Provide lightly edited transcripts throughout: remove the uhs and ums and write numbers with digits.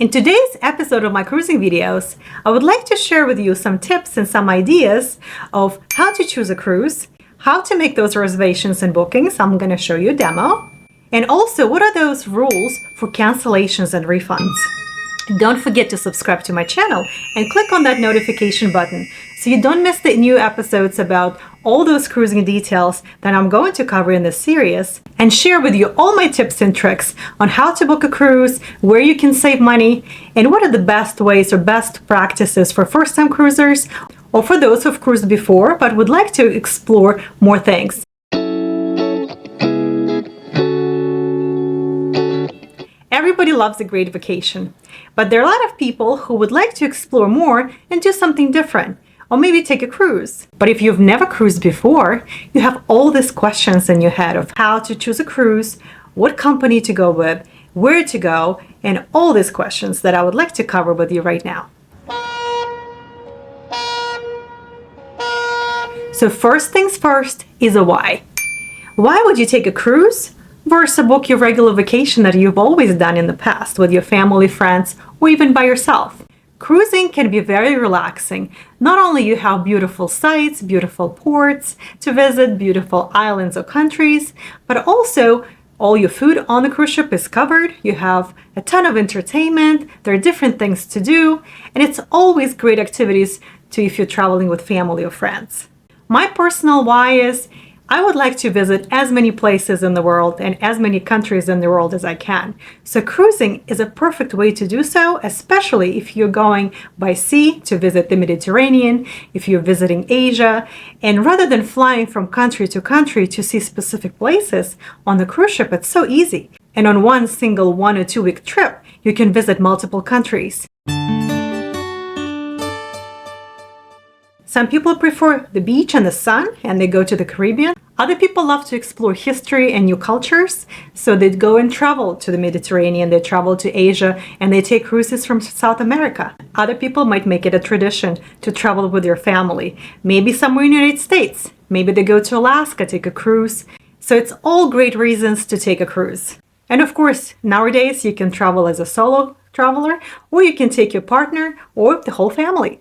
In today's episode of my cruising videos, I would like to share with you some tips and some ideas of how to choose a cruise, how to make those reservations and bookings. I'm going to show you a demo. And also, what are those rules for cancellations and refunds? Don't forget to subscribe to my channel and click on that notification button so you don't miss the new episodes about all those cruising details that I'm going to cover in this series, and share with you all my tips and tricks on how to book a cruise, where you can save money, and what are the best ways or best practices for first-time cruisers or for those who've cruised before but would like to explore more things. Everybody loves a great vacation, but there are a lot of people who would like to explore more and do something different, or maybe take a cruise. But if you've never cruised before, you have all these questions in your head of how to choose a cruise, what company to go with, where to go, and all these questions that I would like to cover with you right now. So first things first is a why. Why would you take a cruise versus book your regular vacation that you've always done in the past with your family, friends, or even by yourself? Cruising can be very relaxing. Not only you have beautiful sights, beautiful ports to visit, beautiful islands or countries, but also all your food on the cruise ship is covered. You have a ton of entertainment. There are different things to do, and it's always great activities to if you're traveling with family or friends. My personal why is I would like to visit as many places in the world and as many countries in the world as I can. So cruising is a perfect way to do so, especially if you're going by sea to visit the Mediterranean, if you're visiting Asia, and rather than flying from country to country to see specific places, on the cruise ship it's so easy. And on one single 1 or 2 week trip, you can visit multiple countries. Some people prefer the beach and the sun and they go to the Caribbean. Other people love to explore history and new cultures, so they go and travel to the Mediterranean, they travel to Asia, and they take cruises from South America. Other people might make it a tradition to travel with their family, maybe somewhere in the United States. Maybe they go to Alaska, take a cruise. So it's all great reasons to take a cruise. And of course, nowadays you can travel as a solo traveler, or you can take your partner or the whole family.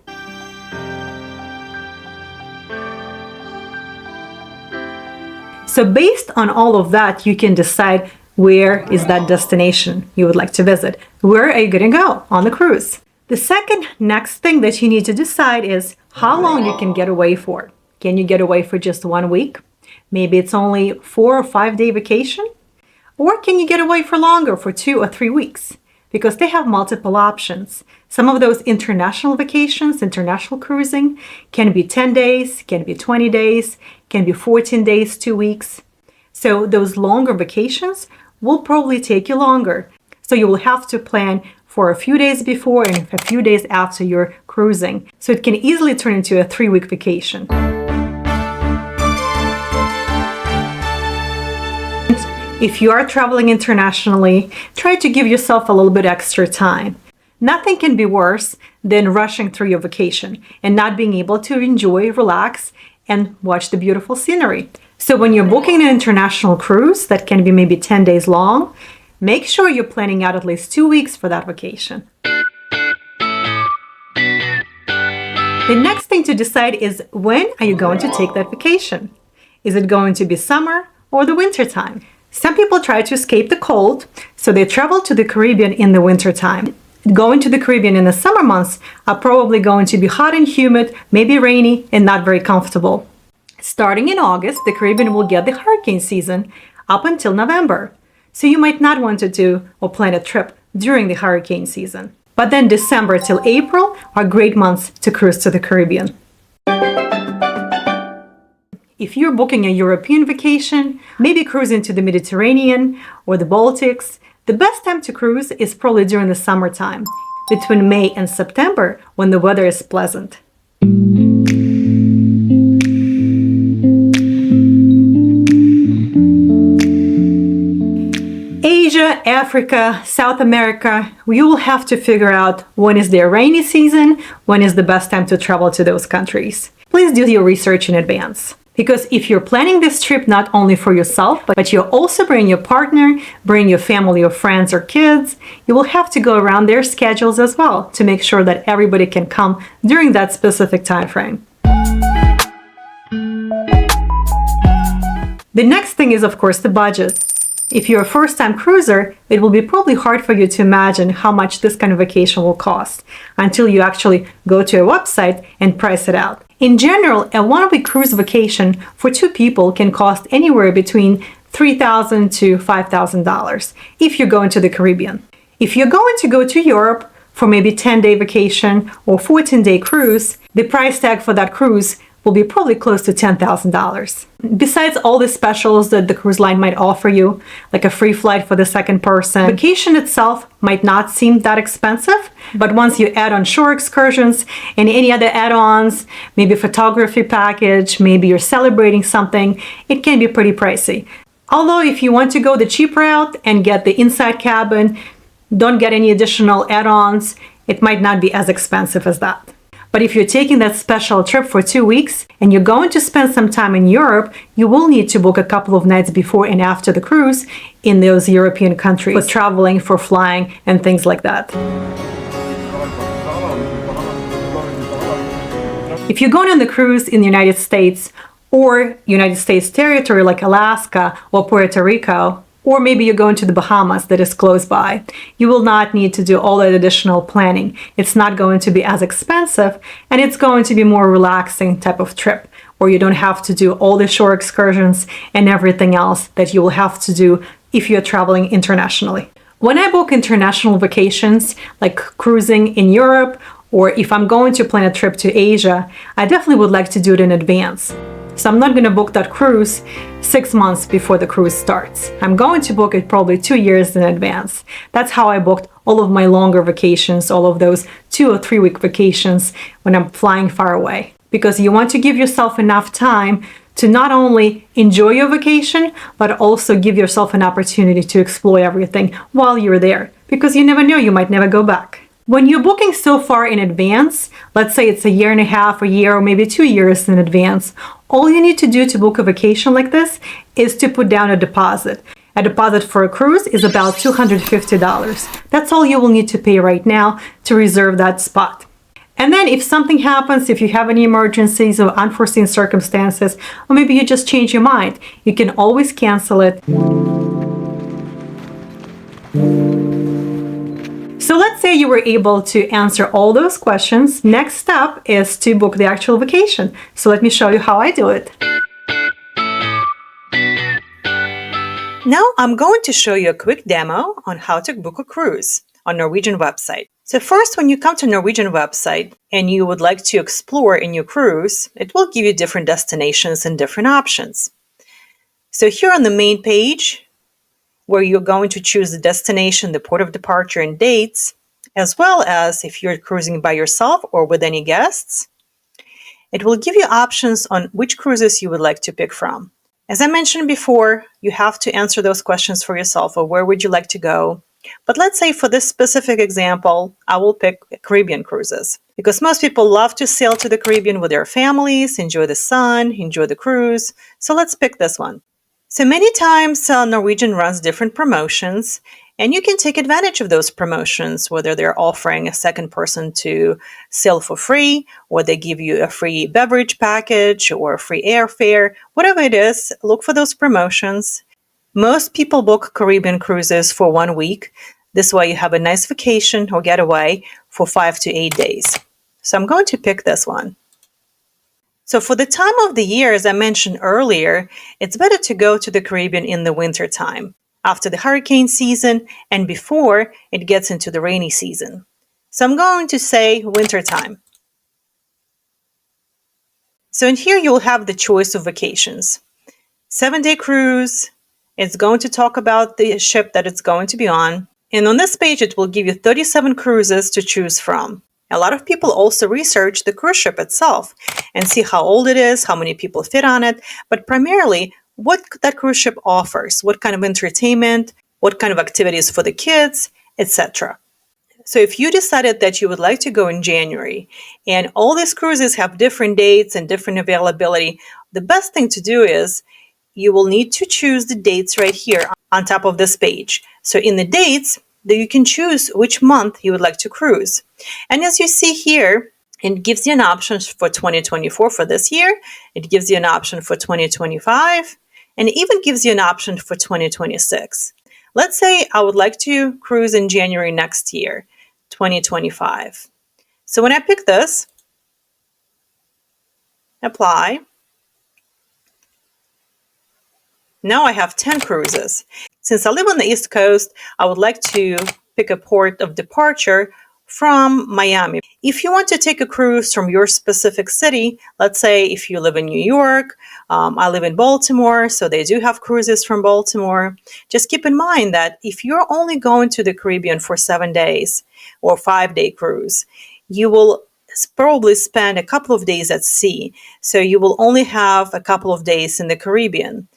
So based on all of that, you can decide where is that destination you would like to visit. Where are you going to go on the cruise? The next thing that you need to decide is how long you can get away for. Can you get away for just 1 week? Maybe it's only 4 or 5 day vacation. Or can you get away for longer, for 2 or 3 weeks? Because they have multiple options. Some of those international vacations, international cruising, can be 10 days, can be 20 days, can be 14 days, 2 weeks. So those longer vacations will probably take you longer. So you will have to plan for a few days before and a few days after you're cruising. So it can easily turn into a 3-week vacation. If you are traveling internationally, try to give yourself a little bit extra time. Nothing can be worse than rushing through your vacation and not being able to enjoy, relax, and watch the beautiful scenery. So when you're booking an international cruise that can be maybe 10 days long, make sure you're planning out at least 2 weeks for that vacation. The next thing to decide is when are you going to take that vacation? Is it going to be summer or the winter time? Some people try to escape the cold, so they travel to the Caribbean in the winter time. Going to the Caribbean in the summer months are probably going to be hot and humid, maybe rainy, and not very comfortable. Starting in August, the Caribbean will get the hurricane season up until November. So you might not want to do or plan a trip during the hurricane season. But then December till April are great months to cruise to the Caribbean. If you're booking a European vacation, maybe cruising to the Mediterranean or the Baltics, the best time to cruise is probably during the summertime, between May and September, when the weather is pleasant. Asia, Africa, South America, we will have to figure out when is their rainy season, when is the best time to travel to those countries. Please do your research in advance. Because if you're planning this trip not only for yourself, but you also bring your partner, bring your family or friends or kids, you will have to go around their schedules as well to make sure that everybody can come during that specific time frame. The next thing is, of course, the budget. If you're a first-time cruiser, it will be probably hard for you to imagine how much this kind of vacation will cost until you actually go to a website and price it out. In general, a one-week cruise vacation for two people can cost anywhere between $3,000 to $5,000 if you're going to the Caribbean. If you're going to go to Europe for maybe 10-day vacation or 14-day cruise, the price tag for that cruise will be probably close to $10,000. Besides all the specials that the cruise line might offer you, like a free flight for the second person, vacation itself might not seem that expensive, but once you add on shore excursions and any other add-ons, maybe a photography package, maybe you're celebrating something, it can be pretty pricey. Although if you want to go the cheap route and get the inside cabin, don't get any additional add-ons, it might not be as expensive as that. But if you're taking that special trip for 2 weeks and you're going to spend some time in Europe, you will need to book a couple of nights before and after the cruise in those European countries for traveling, for flying, and things like that. If you're going on the cruise in the United States or United States territory like Alaska or Puerto Rico, or maybe you're going to the Bahamas that is close by, you will not need to do all that additional planning. It's not going to be as expensive, and it's going to be more relaxing type of trip where you don't have to do all the shore excursions and everything else that you will have to do if you're traveling internationally. When I book international vacations, like cruising in Europe, or if I'm going to plan a trip to Asia, I definitely would like to do it in advance. So I'm not going to book that cruise 6 months before the cruise starts. I'm going to book it probably 2 years in advance. That's how I booked all of my longer vacations, all of those 2 or 3 week vacations when I'm flying far away. Because you want to give yourself enough time to not only enjoy your vacation, but also give yourself an opportunity to explore everything while you're there. Because you never know, you might never go back. When you're booking so far in advance, let's say it's a year and a half, a year, or maybe 2 years in advance, all you need to do to book a vacation like this is to put down a deposit. A deposit for a cruise is about $250. That's all you will need to pay right now to reserve that spot. And then if something happens, if you have any emergencies or unforeseen circumstances, or maybe you just change your mind, you can always cancel it. So let's say you were able to answer all those questions. Next step is to book the actual vacation. So let me show you how I do it. Now I'm going to show you a quick demo on how to book a cruise on Norwegian website. So first, when you come to Norwegian website and you would like to explore in your cruise, it will give you different destinations and different options. So here on the main page, where you're going to choose the destination, the port of departure, and dates, as well as if you're cruising by yourself or with any guests. It will give you options on which cruises you would like to pick from. As I mentioned before, you have to answer those questions for yourself, or where would you like to go? But let's say for this specific example, I will pick Caribbean cruises, because most people love to sail to the Caribbean with their families, enjoy the sun, enjoy the cruise. So let's pick this one. So many times Norwegian runs different promotions, and you can take advantage of those promotions, whether they're offering a second person to sail for free, or they give you a free beverage package or a free airfare, whatever it is, look for those promotions. Most people book Caribbean cruises for 1 week. This way you have a nice vacation or getaway for 5 to 8 days. So I'm going to pick this one. So for the time of the year, as I mentioned earlier, it's better to go to the Caribbean in the winter time, after the hurricane season and before it gets into the rainy season. So I'm going to say winter time. So in here you'll have the choice of vacations. 7-day cruise, it's going to talk about the ship that it's going to be on. And on this page, it will give you 37 cruises to choose from. A lot of people also research the cruise ship itself and see how old it is, how many people fit on it, but primarily what that cruise ship offers, what kind of entertainment, what kind of activities for the kids, etc. So if you decided that you would like to go in January and all these cruises have different dates and different availability, the best thing to do is you will need to choose the dates right here on top of this page. So in the dates, you can choose which month you would like to cruise. And as you see here, it gives you an option for 2024 for this year. It gives you an option for 2025, and it even gives you an option for 2026. Let's say I would like to cruise in January next year, 2025. So when I pick this, apply, now I have 10 cruises. Since I live on the East Coast, I would like to pick a port of departure from Miami. If you want to take a cruise from your specific city, let's say if you live in New York, I live in Baltimore, so they do have cruises from Baltimore. Just keep in mind that if you're only going to the Caribbean for 7 days or 5-day cruise, you will probably spend a couple of days at sea. So you will only have a couple of days in the Caribbean.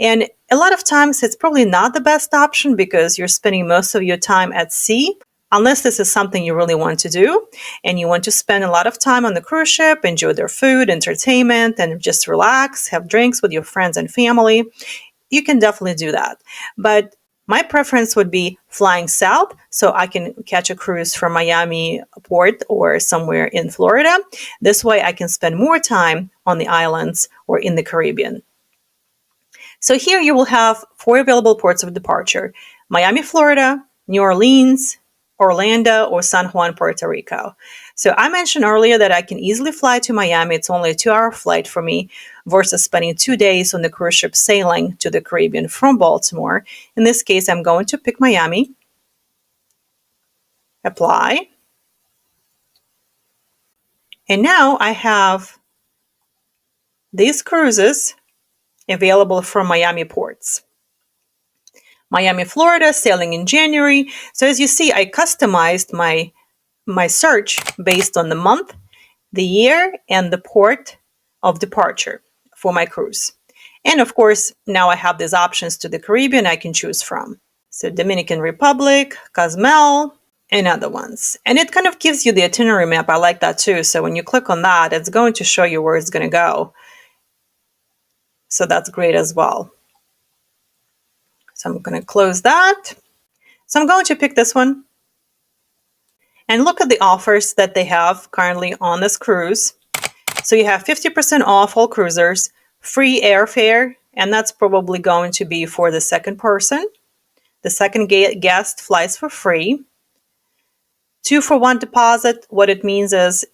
And a lot of times it's probably not the best option because you're spending most of your time at sea, unless this is something you really want to do and you want to spend a lot of time on the cruise ship, enjoy their food, entertainment, and just relax, have drinks with your friends and family. You can definitely do that. But my preference would be flying south so I can catch a cruise from Miami port or somewhere in Florida. This way I can spend more time on the islands or in the Caribbean. So here you will have 4 available ports of departure: Miami, Florida, New Orleans, Orlando, or San Juan, Puerto Rico. So I mentioned earlier that I can easily fly to Miami. It's only a 2-hour flight for me versus spending 2 days on the cruise ship sailing to the Caribbean from Baltimore. In this case, I'm going to pick Miami, apply, and now I have these cruises available from Miami ports. Miami, Florida, sailing in January. So as you see, I customized my search based on the month, the year, and the port of departure for my cruise. And of course, now I have these options to the Caribbean I can choose from. So Dominican Republic, Cozumel, and other ones. And it kind of gives you the itinerary map. I like that too. So when you click on that, it's going to show you where it's going to go. So that's great as well. So I'm going to close that. So I'm going to pick this one. And look at the offers that they have currently on this cruise. So you have 50% off all cruisers, free airfare, and that's probably going to be for the second person. The second guest flies for free. 2-for-1 deposit. What it means is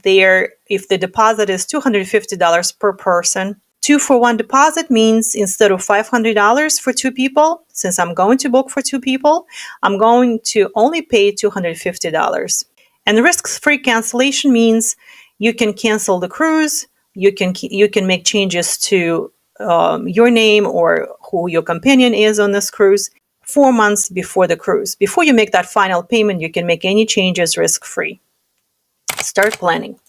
if the deposit is $250 per person, 2-for-1 deposit means instead of $500 for 2 people, since I'm going to book for 2 people, I'm going to only pay $250. And the risk-free cancellation means you can cancel the cruise, you can make changes to your name or who your companion is on this cruise 4 months before the cruise. Before you make that final payment, you can make any changes risk-free. Start planning.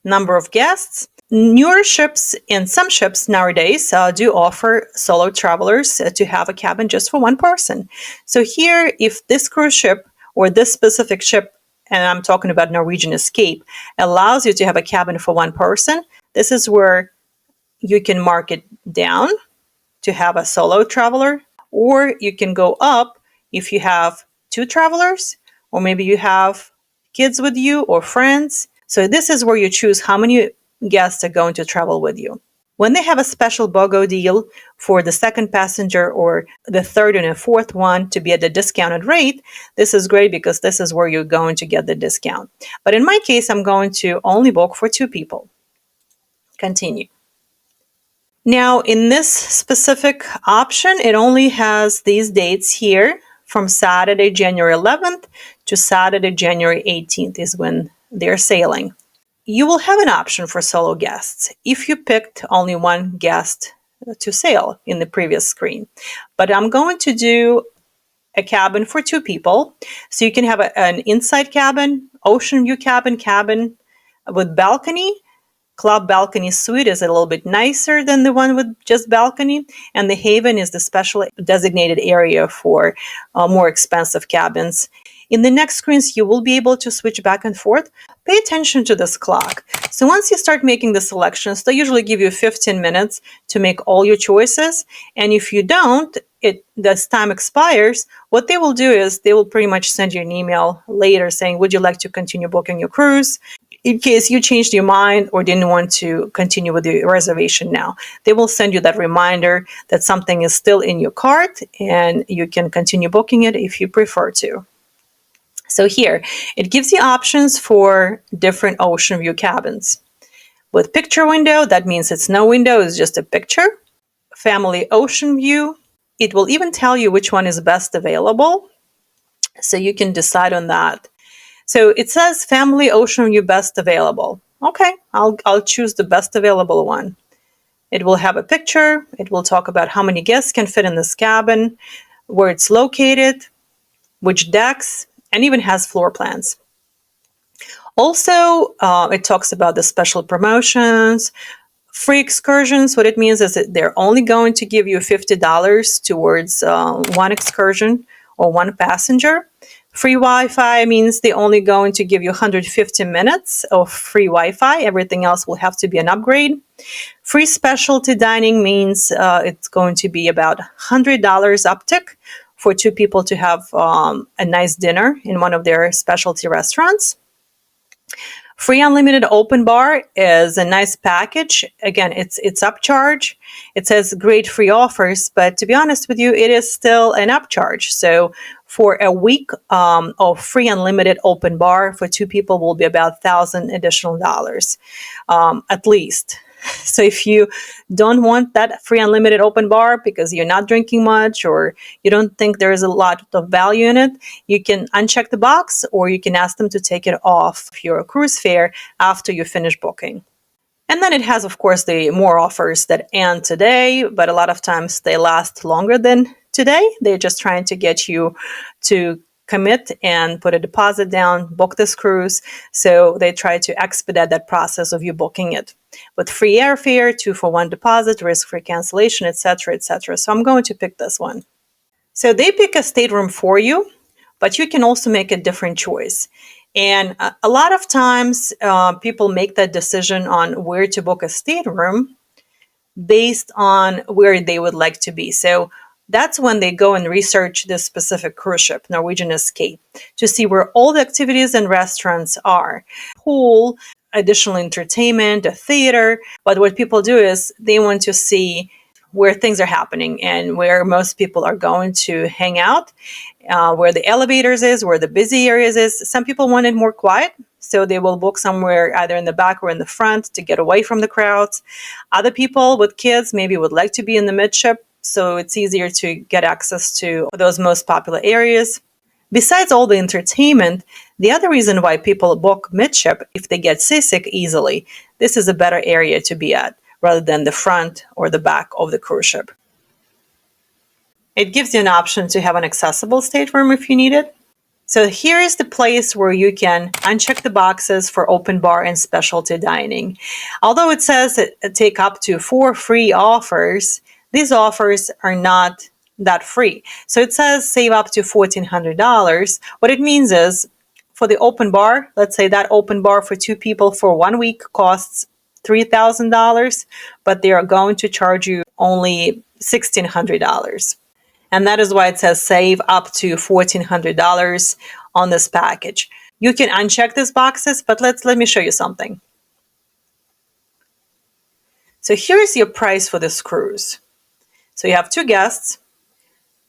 Number of guests. Newer ships and some ships nowadays do offer solo travelers to have a cabin just for 1 person. So here, if this cruise ship or this specific ship, and I'm talking about Norwegian Escape, allows you to have a cabin for 1 person, this is where you can mark it down to have a solo traveler, or you can go up if you have 2 travelers, or maybe you have kids with you or friends. So this is where you choose how many guests are going to travel with you. When they have a special BOGO deal for the second passenger or the third and a fourth one to be at the discounted rate, this is great because this is where you're going to get the discount. But in my case, I'm going to only book for 2 people. Continue. Now, in this specific option, it only has these dates here from Saturday, January 11th to Saturday, January 18th is when they're sailing. You will have an option for solo guests if you picked only 1 guest to sail in the previous screen. But I'm going to do a cabin for 2 people. So you can have an inside cabin, ocean view cabin with balcony, Club Balcony Suite is a little bit nicer than the one with just balcony, and the Haven is the special designated area for more expensive cabins. In the next screens, you will be able to switch back and forth. Pay attention to this clock. So once you start making the selections, they usually give you 15 minutes to make all your choices. And if you don't, this time expires. What they will do is they will pretty much send you an email later saying, would you like to continue booking your cruise? In case you changed your mind or didn't want to continue with the reservation now, they will send you that reminder that something is still in your cart and you can continue booking it if you prefer to. So here, it gives you options for different ocean view cabins. With picture window, that means it's no window, it's just a picture. Family ocean view, it will even tell you which one is best available. So you can decide on that. So it says family ocean view best available. Okay, I'll choose the best available one. It will have a picture. It will talk about how many guests can fit in this cabin, where it's located, which decks, and even has floor plans. Also, it talks about the special promotions, free excursions. What it means is that they're only going to give you $50 towards one excursion or one passenger. Free Wi-Fi means they're only going to give you 150 minutes of free Wi-Fi. Everything else will have to be an upgrade. Free specialty dining means it's going to be about $100 uptick for two people to have a nice dinner in one of their specialty restaurants. Free unlimited open bar is a nice package. Again, it's upcharge. It says great free offers, but to be honest with you, it is still an upcharge. So for a week of free unlimited open bar for two people will be about $1,000 additional dollars, at least. So if you don't want that free unlimited open bar because you're not drinking much or you don't think there is a lot of value in it, you can uncheck the box or you can ask them to take it off your cruise fare after you finish booking. And then it has, of course, the more offers that end today, but a lot of times they last longer than today. They're just trying to get you to commit and put a deposit down, book this cruise. So they try to expedite that process of you booking it. With free airfare, 2-for-1 deposit, risk-free cancellation, etc., etc. So I'm going to pick this one. So they pick a stateroom for you, but you can also make a different choice. And a lot of times people make that decision on where to book a stateroom based on where they would like to be. So that's when they go and research this specific cruise ship, Norwegian Escape, to see where all the activities and restaurants are. Pool, additional entertainment, a theater. But what people do is they want to see where things are happening and where most people are going to hang out, where the elevators is, where the busy areas is. Some people want it more quiet, so they will book somewhere either in the back or in the front to get away from the crowds. Other people with kids maybe would like to be in the midship, so it's easier to get access to those most popular areas. Besides all the entertainment, the other reason why people book midship, if they get seasick easily, this is a better area to be at rather than the front or the back of the cruise ship. It gives you an option to have an accessible stateroom if you need it. So here is the place where you can uncheck the boxes for open bar and specialty dining. Although it says take up to 4 free offers, these offers are not that free. So it says save up to $1,400. What it means is for the open bar, let's say that open bar for 2 people for 1 week costs $3,000, but they are going to charge you only $1,600. And that is why it says save up to $1,400 on this package. You can uncheck these boxes, but let me show you something. So here's your price for this cruise. So you have 2 guests,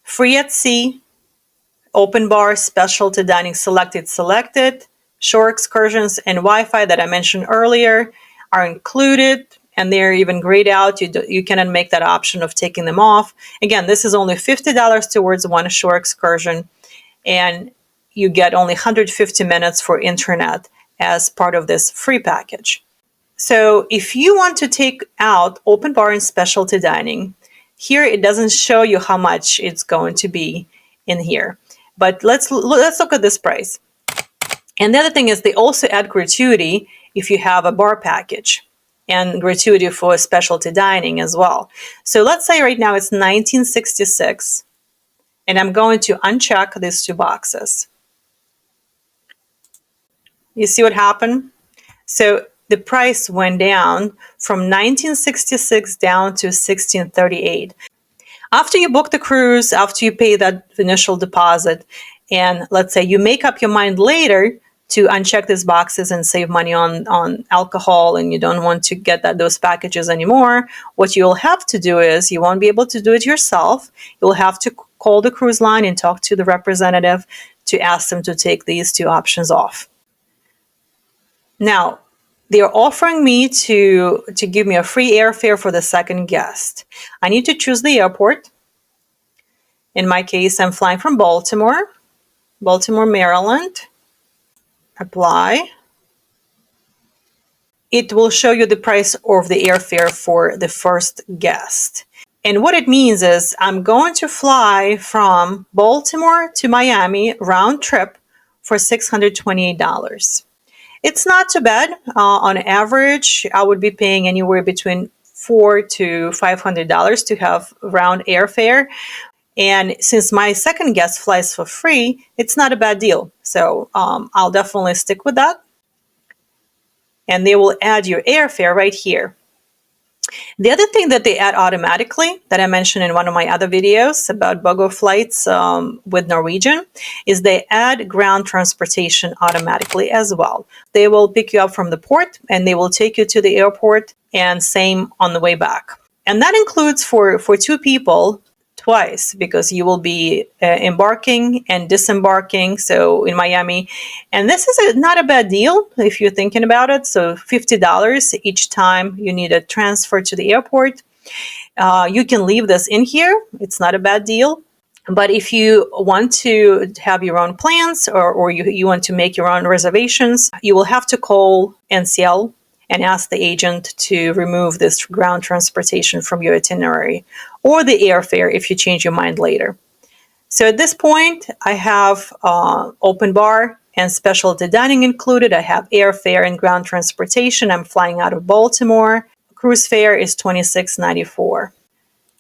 free at sea, open bar, specialty dining selected, shore excursions, and Wi-Fi that I mentioned earlier are included, and they're even grayed out. You cannot make that option of taking them off. Again, this is only $50 towards one shore excursion, and you get only 150 minutes for internet as part of this free package. So if you want to take out open bar and specialty dining, here it doesn't show you how much it's going to be in here. But let's look at this price. And the other thing is they also add gratuity if you have a bar package. and gratuity for specialty dining as well. So let's say right now it's 1966, and I'm going to uncheck these two boxes. You see what happened? So the price went down from 1966 down to 1638. After you book the cruise, after you pay that initial deposit, and let's say you make up your mind later to uncheck these boxes and save money on alcohol, and you don't want to get those packages anymore, what you'll have to do is you won't be able to do it yourself. You'll have to call the cruise line and talk to the representative to ask them to take these two options off. Now, they're offering me to give me a free airfare for the second guest. I need to choose the airport. In my case, I'm flying from Baltimore, Maryland. Apply. It will show you the price of the airfare for the first guest. And what it means is I'm going to fly from Baltimore to Miami round trip for $628. It's not too bad. On average, I would be paying anywhere between $400 to $500 to have round airfare. And since my second guest flies for free, it's not a bad deal. So I'll definitely stick with that. And they will add your airfare right here. The other thing that they add automatically that I mentioned in one of my other videos about BOGO flights with Norwegian is they add ground transportation automatically as well. They will pick you up from the port and they will take you to the airport, and same on the way back. And that includes for two people twice, because you will be embarking and disembarking, so in Miami. And this is not a bad deal if you're thinking about it. So $50 each time you need a transfer to the airport. You can leave this in here. It's not a bad deal. But if you want to have your own plans or you want to make your own reservations, you will have to call NCL and ask the agent to remove this ground transportation from your itinerary, or the airfare if you change your mind later. So at this point, I have open bar and specialty dining included. I have airfare and ground transportation. I'm flying out of Baltimore. Cruise fare is $26.94.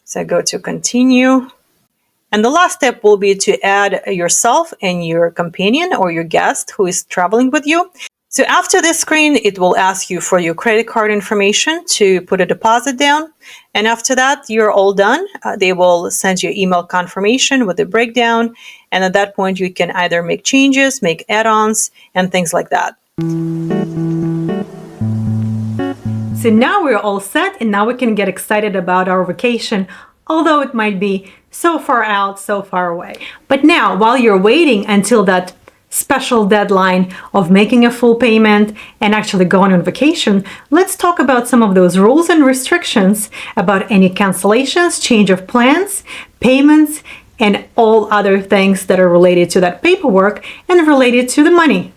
So I go to continue. And the last step will be to add yourself and your companion or your guest who is traveling with you. So after this screen, it will ask you for your credit card information to put a deposit down. And after that, you're all done. They will send you email confirmation with the breakdown. And at that point, you can either make changes, make add-ons, and things like that. So now we're all set, and now we can get excited about our vacation, although it might be so far out, so far away. But now, while you're waiting until that special deadline of making a full payment and actually going on vacation, let's talk about some of those rules and restrictions about any cancellations, change of plans, payments, and all other things that are related to that paperwork and related to the money.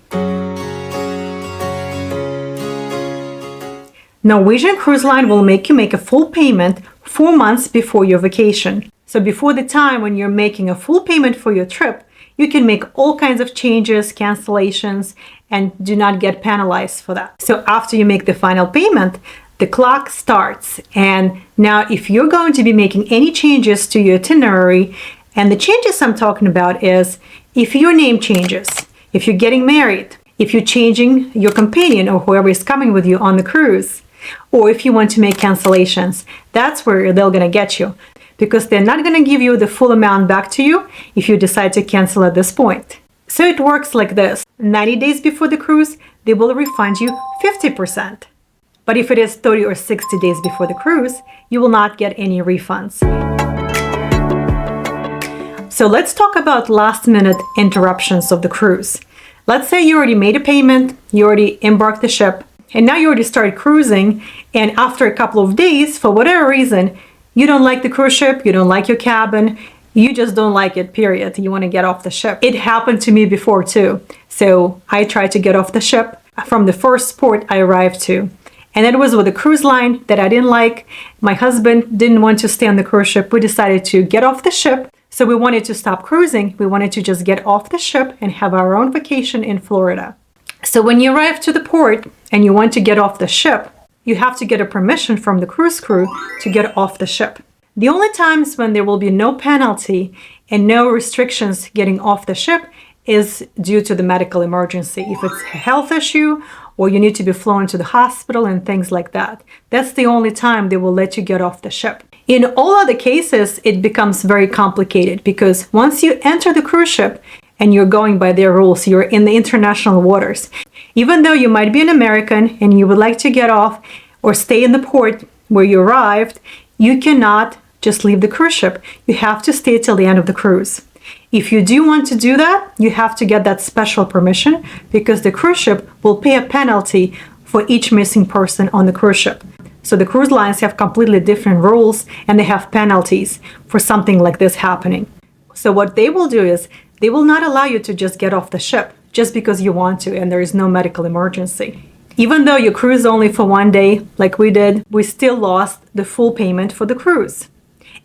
Norwegian Cruise Line will make you make a full payment 4 months before your vacation. So before the time when you're making a full payment for your trip, you can make all kinds of changes, cancellations, and do not get penalized for that. So after you make the final payment, the clock starts. And now if you're going to be making any changes to your itinerary, and the changes I'm talking about is if your name changes, if you're getting married, if you're changing your companion or whoever is coming with you on the cruise, or if you want to make cancellations, that's where they're going to get you, because they're not going to give you the full amount back to you if you decide to cancel at this point. So it works like this. 90 days before the cruise, they will refund you 50%. But if it is 30 or 60 days before the cruise, you will not get any refunds. So let's talk about last minute interruptions of the cruise. Let's say you already made a payment, you already embarked the ship, and now you already started cruising, and after a couple of days, for whatever reason, you don't like the cruise ship, you don't like your cabin, you just don't like it, period. You want to get off the ship. It happened to me before too. So I tried to get off the ship from the first port I arrived to. And it was with a cruise line that I didn't like. My husband didn't want to stay on the cruise ship. We decided to get off the ship. So we wanted to stop cruising. We wanted to just get off the ship and have our own vacation in Florida. So when you arrive to the port and you want to get off the ship, you have to get a permission from the cruise crew to get off the ship. The only times when there will be no penalty and no restrictions getting off the ship is due to the medical emergency. If it's a health issue or you need to be flown to the hospital and things like that, that's the only time they will let you get off the ship. In all other cases, it becomes very complicated because once you enter the cruise ship and you're going by their rules, you're in the international waters. Even though you might be an American and you would like to get off or stay in the port where you arrived, you cannot just leave the cruise ship. You have to stay till the end of the cruise. If you do want to do that, you have to get that special permission because the cruise ship will pay a penalty for each missing person on the cruise ship. So the cruise lines have completely different rules and they have penalties for something like this happening. So what they will do is they will not allow you to just get off the ship just because you want to and there is no medical emergency. Even though you cruise only for one day, like we did, we still lost the full payment for the cruise.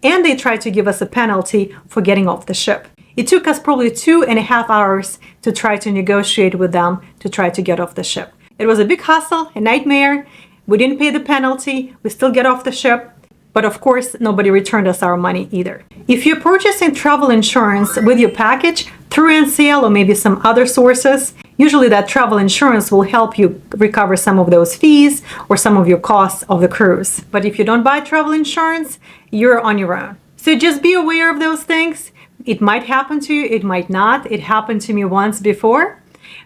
And they tried to give us a penalty for getting off the ship. It took us probably 2.5 hours to try to negotiate with them to try to get off the ship. It was a big hassle, a nightmare. We didn't pay the penalty. We still get off the ship. But of course, nobody returned us our money either. If you're purchasing travel insurance with your package through NCL or maybe some other sources, usually that travel insurance will help you recover some of those fees or some of your costs of the cruise. But if you don't buy travel insurance, you're on your own. So just be aware of those things. It might happen to you, it might not. It happened to me once before,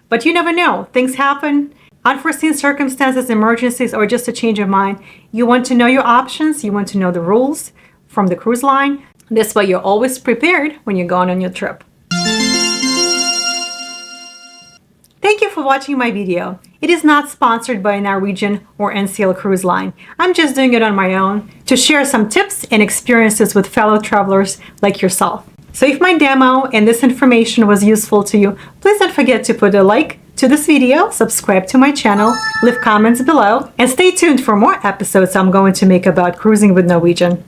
but you never know. Things happen. Unforeseen circumstances, emergencies, or just a change of mind. You want to know your options. You want to know the rules from the cruise line. This way you're always prepared when you're going on your trip. Thank you for watching my video. It is not sponsored by Norwegian or NCL Cruise Line. I'm just doing it on my own to share some tips and experiences with fellow travelers like yourself. So if my demo and this information was useful to you, please don't forget to put a like to this video, subscribe to my channel, leave comments below, and stay tuned for more episodes I'm going to make about cruising with Norwegian.